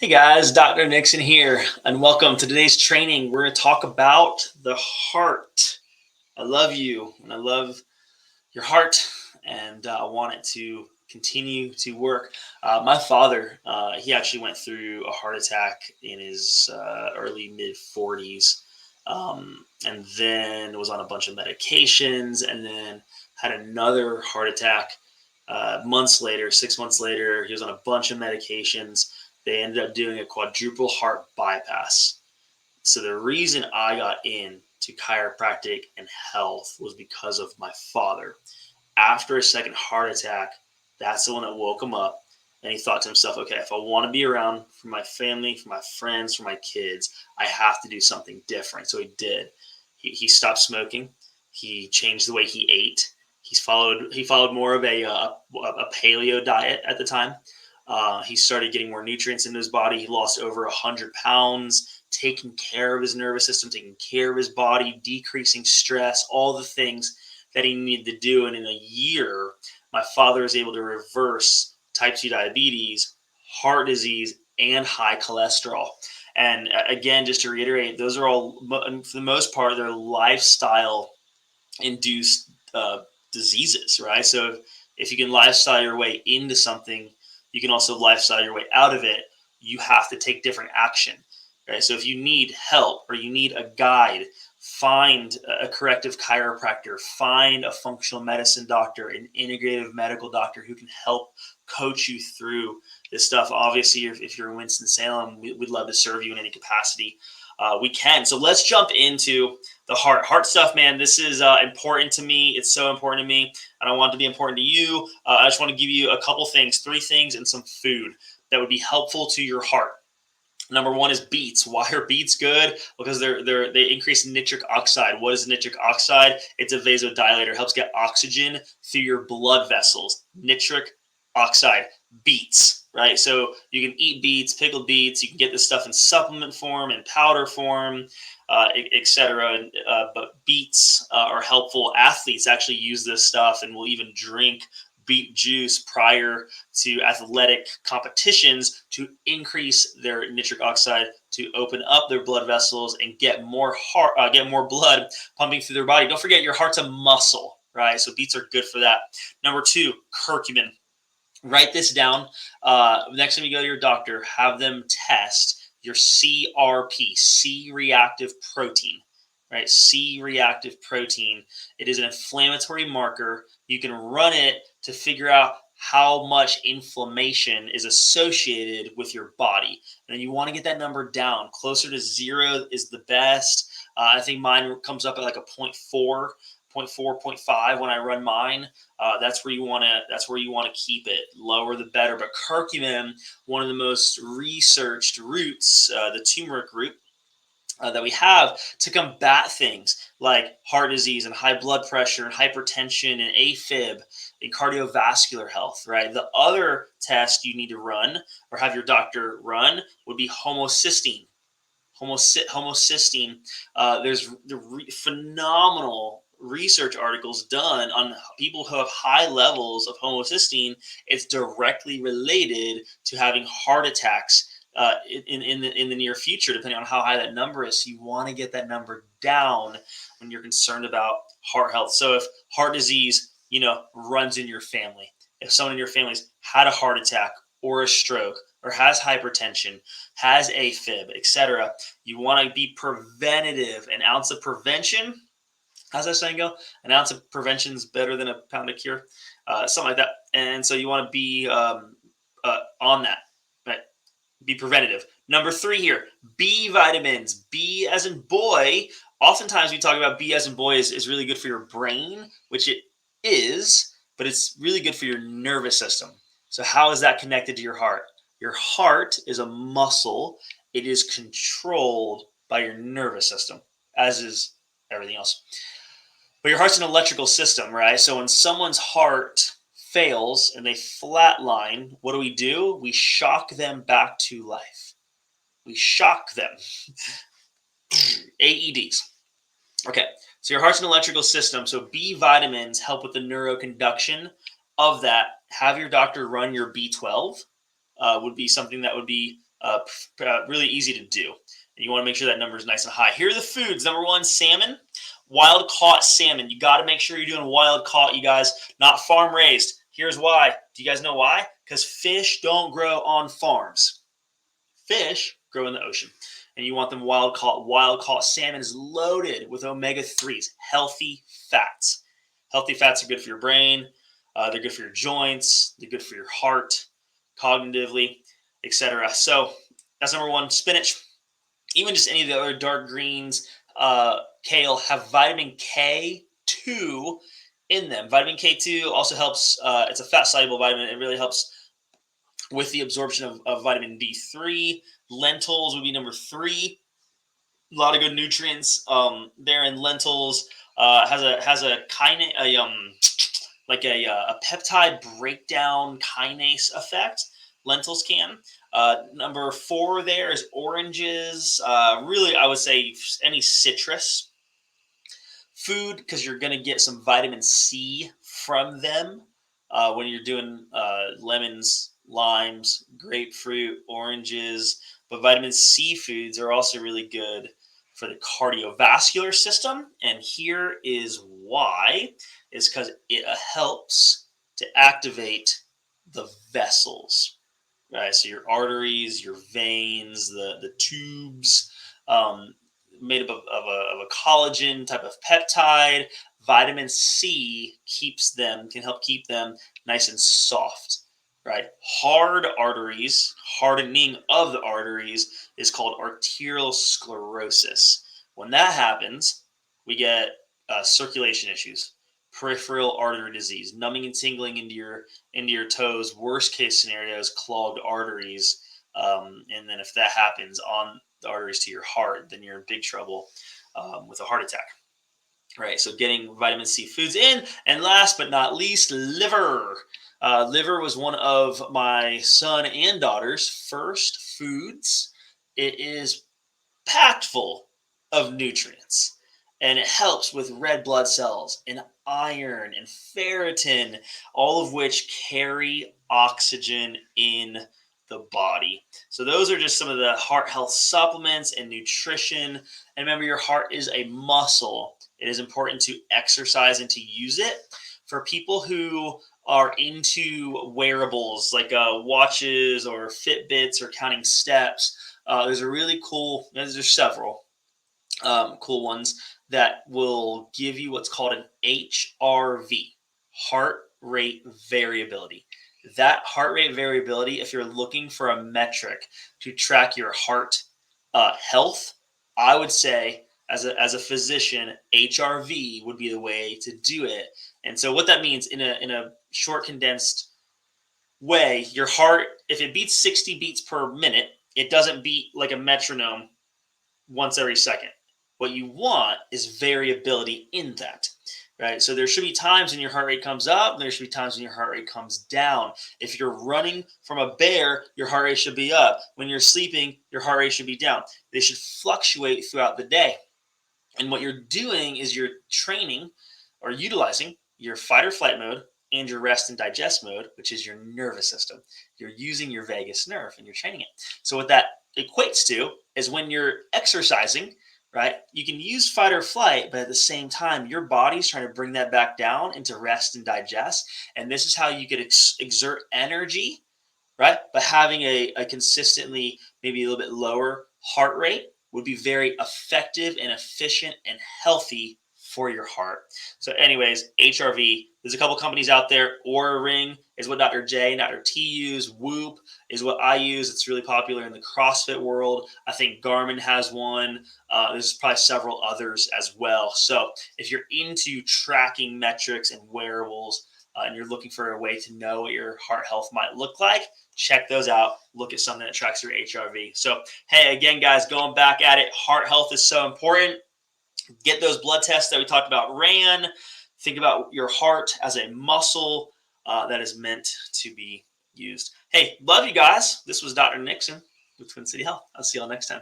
Hey guys, Dr. Nixon here, and welcome to today's training. We're going to talk about the heart. I love you, and I love your heart, and I want it to continue to work. My father, he actually went through a heart attack in his early mid 40s, and then was on a bunch of medications, and then had another heart attack months later. 6 months later, he was on a bunch of medications. They ended up doing a quadruple heart bypass. So the reason I got into chiropractic and health was because of my father. After a second heart attack, that's the one that woke him up. And he thought to himself, okay, if I want to be around for my family, for my friends, for my kids, I have to do something different. So he did. He stopped smoking. He changed the way he ate. He followed more of a paleo diet at the time. He started getting more nutrients into his body. He lost over 100 pounds, taking care of his nervous system, taking care of his body, decreasing stress, all the things that he needed to do. And in a year, my father was able to reverse type 2 diabetes, heart disease, and high cholesterol. And again, just to reiterate, those are all, for the most part, they're lifestyle induced diseases, right? So if you can lifestyle your way into something, you can also lifestyle your way out of it. You have to take different action, right? So if you need help or you need a guide, find a corrective chiropractor, find a functional medicine doctor, an integrative medical doctor who can help coach you through this stuff. Obviously, if you're in Winston-Salem, we'd love to serve you in any capacity we can. So let's jump into the heart stuff, man. This is important to me. It's so important to me, and I want it to be important to you. I just want to give you a couple things, three things, and some food that would be helpful to your heart. Number one is beets. Why are beets good? Because they increase nitric oxide. What is nitric oxide? It's a vasodilator. It helps get oxygen through your blood vessels. Nitric oxide, beets, right? So you can eat beets, pickled beets. You can get this stuff in supplement form, in powder form, etc. But beets are helpful. Athletes actually use this stuff and will even drink beet juice prior to athletic competitions to increase their nitric oxide, to open up their blood vessels and get more blood pumping through their body. Don't forget, your heart's a muscle, right? So beets are good for that. Number two, curcumin. Write this down. Next time you go to your doctor, have them test your CRP, C-reactive protein, right? C-reactive protein. It is an inflammatory marker. You can run it to figure out how much inflammation is associated with your body. And you want to get that number down. Closer to 0 is the best. I think mine comes up at like a 0.4, 0.4, 0.5 when I run mine. That's where you want to keep it. Lower the better. But curcumin, one of the most researched roots, the turmeric root, that we have to combat things like heart disease and high blood pressure and hypertension and AFib and cardiovascular health, right? The other test you need to run or have your doctor run would be homocysteine. Homocysteine. There's phenomenal research articles done on people who have high levels of homocysteine. It's directly related to having heart attacks in the near future, depending on how high that number is. So you want to get that number down when you're concerned about heart health. So if heart disease, runs in your family, if someone in your family's had a heart attack or a stroke or has hypertension, has AFib, etc., you want to be preventative. An ounce of prevention, how's that saying go? An ounce of prevention is better than a pound of cure, something like that. And so you want to be on that, right? Be preventative. Number three here, B vitamins. B as in boy. Oftentimes we talk about B as in boy is really good for your brain, which it is, but it's really good for your nervous system. So how is that connected to your heart? Your heart is a muscle. It is controlled by your nervous system, as is everything else. But your heart's an electrical system, right? So when someone's heart fails and they flatline, what do? We shock them back to life. We shock them. AEDs. Okay, so your heart's an electrical system. So B vitamins help with the neuroconduction of that. Have your doctor run your B12. Would be something that would be really easy to do. And you want to make sure that number is nice and high. Here are the foods. Number one, salmon. Wild caught salmon. You got to make sure you're doing wild caught, you guys, not farm raised. Here's why. Do you guys know why? Because fish don't grow on farms. Fish grow in the ocean. And you want them wild caught. Wild caught salmon is loaded with omega-3s, healthy fats. Healthy fats are good for your brain. They're good for your joints. They're good for your heart, cognitively, etc. So that's number one. Spinach, even just any of the other dark greens, kale have vitamin K2 in them. Vitamin K2 also helps. It's a fat-soluble vitamin. It really helps with the absorption of vitamin D3. Lentils would be number three. A lot of good nutrients there in lentils. Has a kinase, a peptide breakdown kinase effect. Lentils can. Number four there is oranges. Really, I would say any citrus food, because you're going to get some vitamin C from them when you're doing lemons, limes, grapefruit, oranges. But vitamin C foods are also really good for the cardiovascular system. And here is why. Is because it helps to activate the vessels. Right, so your arteries, your veins, the tubes, made up of a collagen type of peptide. Vitamin C can help keep them nice and soft. Right, hard arteries, hardening of the arteries is called arterial sclerosis. When that happens, we get circulation issues, peripheral artery disease, numbing and tingling into your toes. Worst case scenario is clogged arteries, and then if that happens on the arteries to your heart, then you're in big trouble with a heart attack. Right, so getting vitamin C foods in, and last but not least, liver. Liver was one of my son and daughter's first foods. It is packed full of nutrients, and it helps with red blood cells and iron and ferritin, all of which carry oxygen in the body. So those are just some of the heart health supplements and nutrition. And remember, your heart is a muscle. It is important to exercise and to use it. For people who are into wearables like watches or Fitbits or counting steps, there's several cool ones that will give you what's called an HRV, heart rate variability. That heart rate variability, if you're looking for a metric to track your heart health, I would say as a physician, HRV would be the way to do it. And so what that means in a short condensed way, your heart, if it beats 60 beats per minute, it doesn't beat like a metronome once every second. What you want is variability in that, right? So there should be times when your heart rate comes up, and there should be times when your heart rate comes down. If you're running from a bear, your heart rate should be up. When you're sleeping, your heart rate should be down. They should fluctuate throughout the day. And what you're doing is you're training or utilizing your fight or flight mode and your rest and digest mode, which is your nervous system. You're using your vagus nerve and you're training it. So what that equates to is when you're exercising, right, you can use fight or flight, but at the same time, your body's trying to bring that back down into rest and digest. And this is how you could exert energy, right? But having a consistently, maybe a little bit lower heart rate would be very effective and efficient and healthy for your heart. So anyways, HRV, there's a couple companies out there. Oura Ring is what Dr. J and Dr. T use. Whoop is what I use. It's really popular in the CrossFit world. I think Garmin has one. There's probably several others as well. So if you're into tracking metrics and wearables, and you're looking for a way to know what your heart health might look like, check those out. Look at something that tracks your HRV. So, hey, again, guys, going back at it, heart health is so important. Get those blood tests that we talked about ran. Think about your heart as a muscle that is meant to be used. Hey, love you guys. This was Dr. Nixon with Twin City Health. I'll see y'all next time.